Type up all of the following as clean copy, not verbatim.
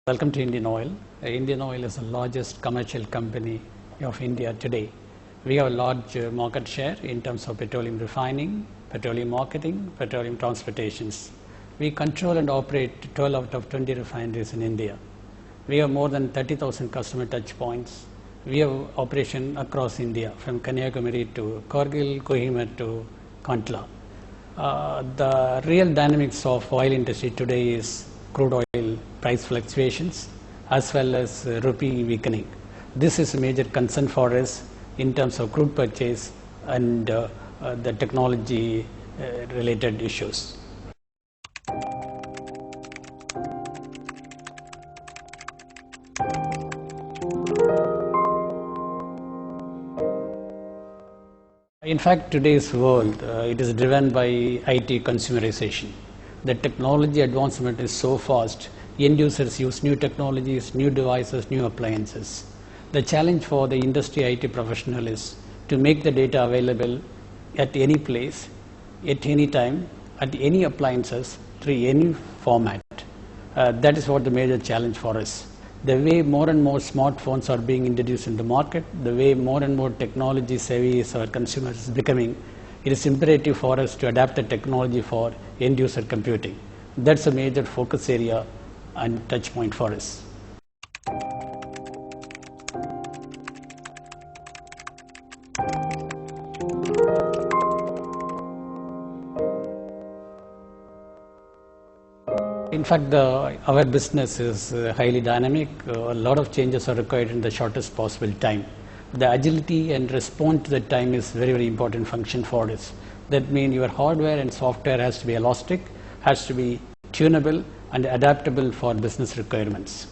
Welcome to Indian Oil. Indian Oil is the largest commercial company of India today. We have a large market share in terms of petroleum refining, petroleum marketing, petroleum transportations. We control and operate 12 out of 20 refineries in India. We have more than 30,000 customer touch points. We have operation across India from Kanyakumari to Kargil, Kohima to Kantla. The real dynamics of oil industry today is crude oil price fluctuations as well as rupee weakening. This is a major concern for us in terms of crude purchase and the technology related issues. In fact, today's world, it is driven by IT consumerization. The technology advancement is so fast, end users use new technologies, new devices, new appliances. The challenge for the industry IT professional is to make the data available at any place, at any time, at any appliances, through any format. That is what the major challenge for us. The way more and more smartphones are being introduced in the market, the way more and more technology savvy our consumers is becoming, it is imperative for us to adapt the technology for end user computing. That's a major focus area and touch point for us. In fact, our business is highly dynamic. A lot of changes are required in the shortest possible time. The agility and response to the time is very, very important function for us. That means your hardware and software has to be elastic, has to be tunable and adaptable for business requirements.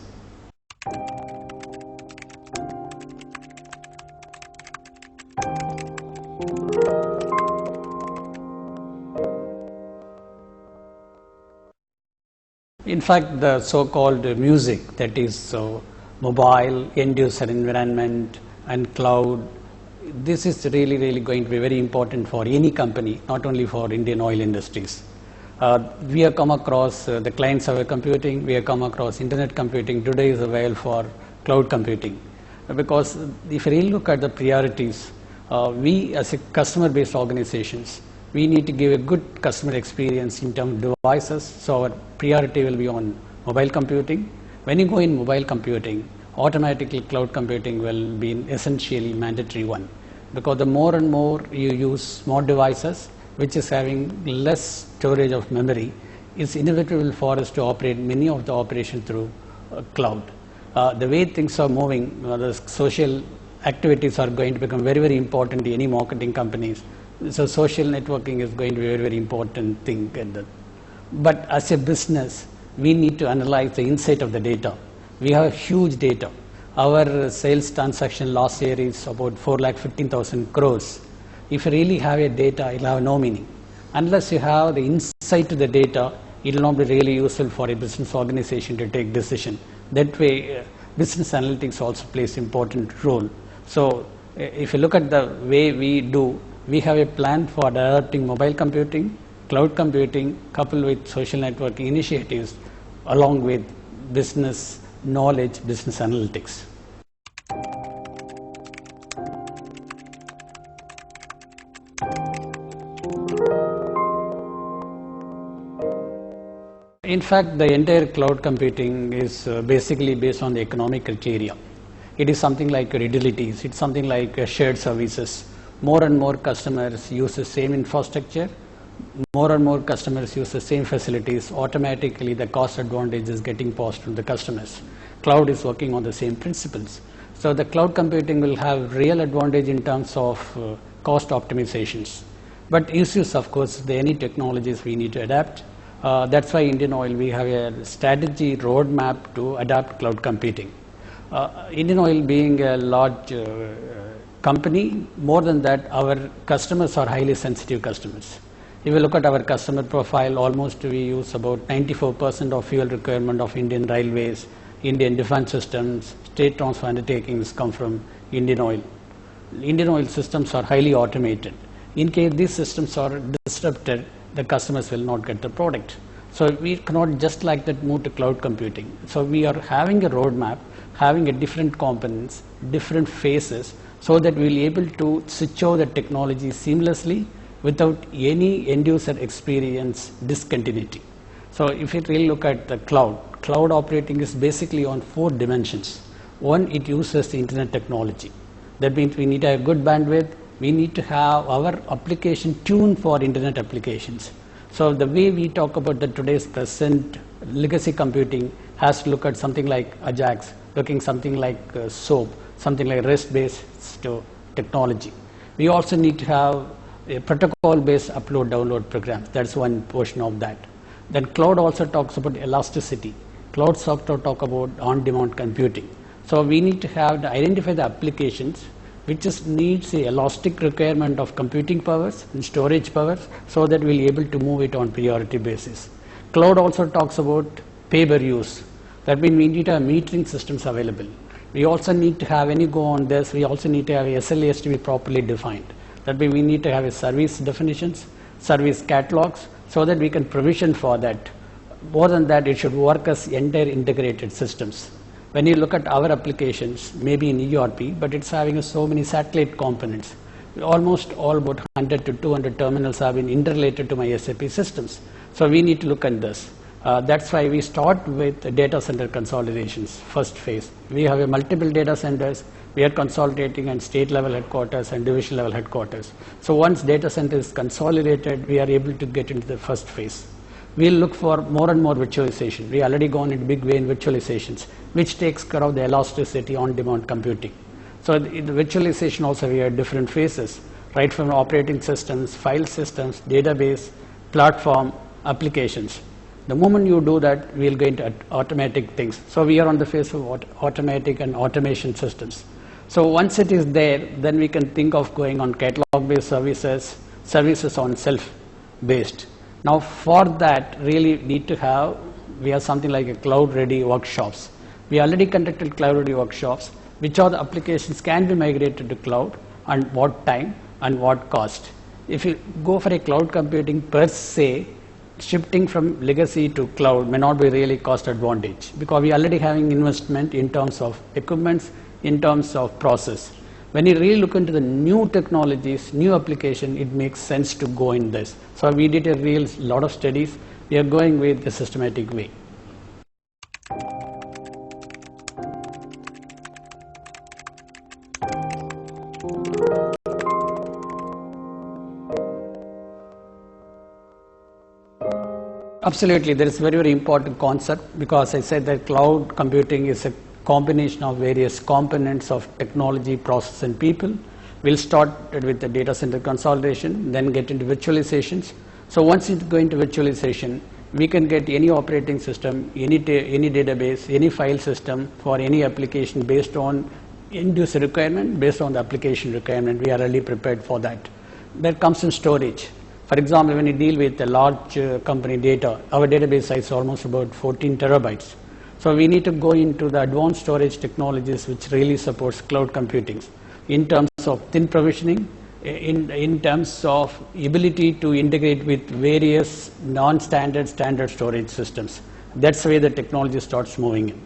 In fact, the so-called music, that is mobile, end-user environment and cloud, this is really going to be very important for any company, not only for Indian oil industries. We have come across the client-server computing, we have come across internet computing. Today is available for cloud computing. Because if you really look at the priorities, we as a customer-based organizations, we need to give a good customer experience in terms of devices. So our priority will be on mobile computing. When you go in mobile computing, automatically cloud computing will be an essentially mandatory one. Because the more and more you use smart devices, which is having less storage of memory, it's inevitable for us to operate many of the operations through cloud. The way things are moving, the social activities are going to become very important to any marketing companies. So social networking is going to be a very important thing. But as a business, we need to analyze the insight of the data. We have huge data. Our sales transaction last year is about 4,15,000 crores. If you really have a data, it will have no meaning. Unless you have the insight to the data, it will not be really useful for a business organization to take decision. That way, business analytics also plays an important role. So if you look at the way we do, we have a plan for adapting mobile computing, cloud computing, coupled with social networking initiatives, along with business knowledge, business analytics. In fact, the entire cloud computing is basically based on the economic criteria. It is something like utilities, it's something like shared services. More and more customers use the same infrastructure, more and more customers use the same facilities. Automatically, the cost advantage is getting passed to the customers. Cloud is working on the same principles. So the cloud computing will have real advantage in terms of cost optimizations. But issues, of course, any technologies we need to adapt. That's why Indian Oil, we have a strategy roadmap to adapt cloud computing. Indian Oil being a large company, more than that, our customers are highly sensitive customers. If you look at our customer profile, almost we use about 94% of fuel requirement of Indian railways, Indian defense systems, state transfer undertakings come from Indian Oil. Indian Oil systems are highly automated. In case these systems are disrupted, the customers will not get the product. So we cannot just like that move to cloud computing. So we are having a roadmap, having a different components, different phases, so that we'll be able to switch over the technology seamlessly without any end user experience discontinuity. So if you really look at the cloud operating is basically on 4 dimensions. One, it uses the internet technology. That means we need to have good bandwidth. We need to have our application tuned for internet applications. So the way we talk about the today's present legacy computing has to look at something like Ajax, looking something like SOAP, something like REST-based technology. We also need to have a protocol-based upload-download programs. That's one portion of that. Then cloud also talks about elasticity. Cloud software talk about on-demand computing. So we need to have to identify the applications which just needs the elastic requirement of computing powers and storage powers, so that we'll be able to move it on priority basis. Cloud also talks about pay-per-use. That means we need to have metering systems available. We also need to have, when you go on this, we also need to have SLAs to be properly defined. That means we need to have a service definitions, service catalogs, so that we can provision for that. More than that, it should work as entire integrated systems. When you look at our applications, maybe in ERP, but it's having so many satellite components. Almost all about 100 to 200 terminals have been interrelated to my SAP systems. So we need to look at this. That's why we start with data center consolidations, first phase. We have a multiple data centers. We are consolidating at state level headquarters and division level headquarters. So once data center is consolidated, we are able to get into the first phase. We'll look for more and more virtualization. We already gone in a big way in virtualizations, which takes care of the elasticity on-demand computing. So in the virtualization also we have different phases, right from operating systems, file systems, database, platform, applications. The moment you do that, we'll go into automatic things. So we are on the phase of automatic and automation systems. So once it is there, then we can think of going on catalog-based services, services on self-based. Now for that, really need to have, we have something like a cloud-ready workshops. We already conducted cloud-ready workshops, which are the applications can be migrated to cloud, and what time and what cost. If you go for a cloud computing per se, shifting from legacy to cloud may not be really cost advantage, because we are already having investment in terms of equipments, in terms of process. When you really look into the new technologies, new application, it makes sense to go in this. So we did a lot of studies. We are going with the systematic way. Absolutely, there is very, very important concept, because I said that cloud computing is a combination of various components of technology, process, and people. We'll start with the data center consolidation, then get into virtualizations. So once you go into virtualization, we can get any operating system, any database, any file system for any application based on end user requirement, based on the application requirement. We are really prepared for that. That comes in storage. For example, when you deal with a large company data, our database size is almost about 14 terabytes. So we need to go into the advanced storage technologies which really supports cloud computing in terms of thin provisioning, in terms of ability to integrate with various non-standard, standard storage systems. That's the way the technology starts moving in.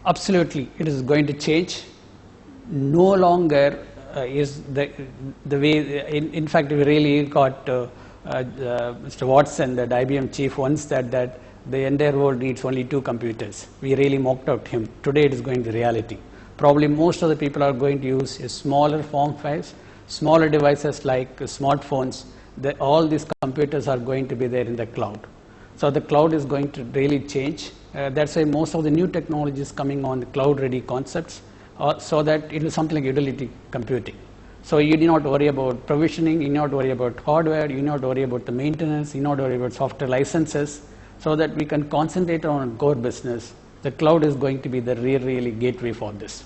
Absolutely, it is going to change. No longer is the way. In fact, we really got Mr. Watson, that IBM chief, once said that the entire world needs only 2 computers. We really mocked out him. Today, it is going to reality. Probably most of the people are going to use a smaller form files, smaller devices like smartphones. All these computers are going to be there in the cloud. So the cloud is going to really change. That's why most of the new technologies coming on the cloud-ready concepts, so that it is something like utility computing. So you do not worry about provisioning, you do not worry about hardware, you do not worry about the maintenance, you do not worry about software licenses, so that we can concentrate on our core business. The cloud is going to be the really gateway for this.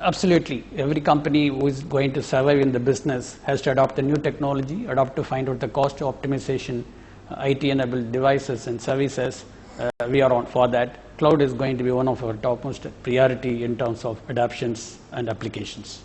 Absolutely. Every company who is going to survive in the business has to adopt the new technology, adopt to find out the cost optimization, IT-enabled devices and services. We are on for that. Cloud is going to be one of our topmost priority in terms of adoptions and applications.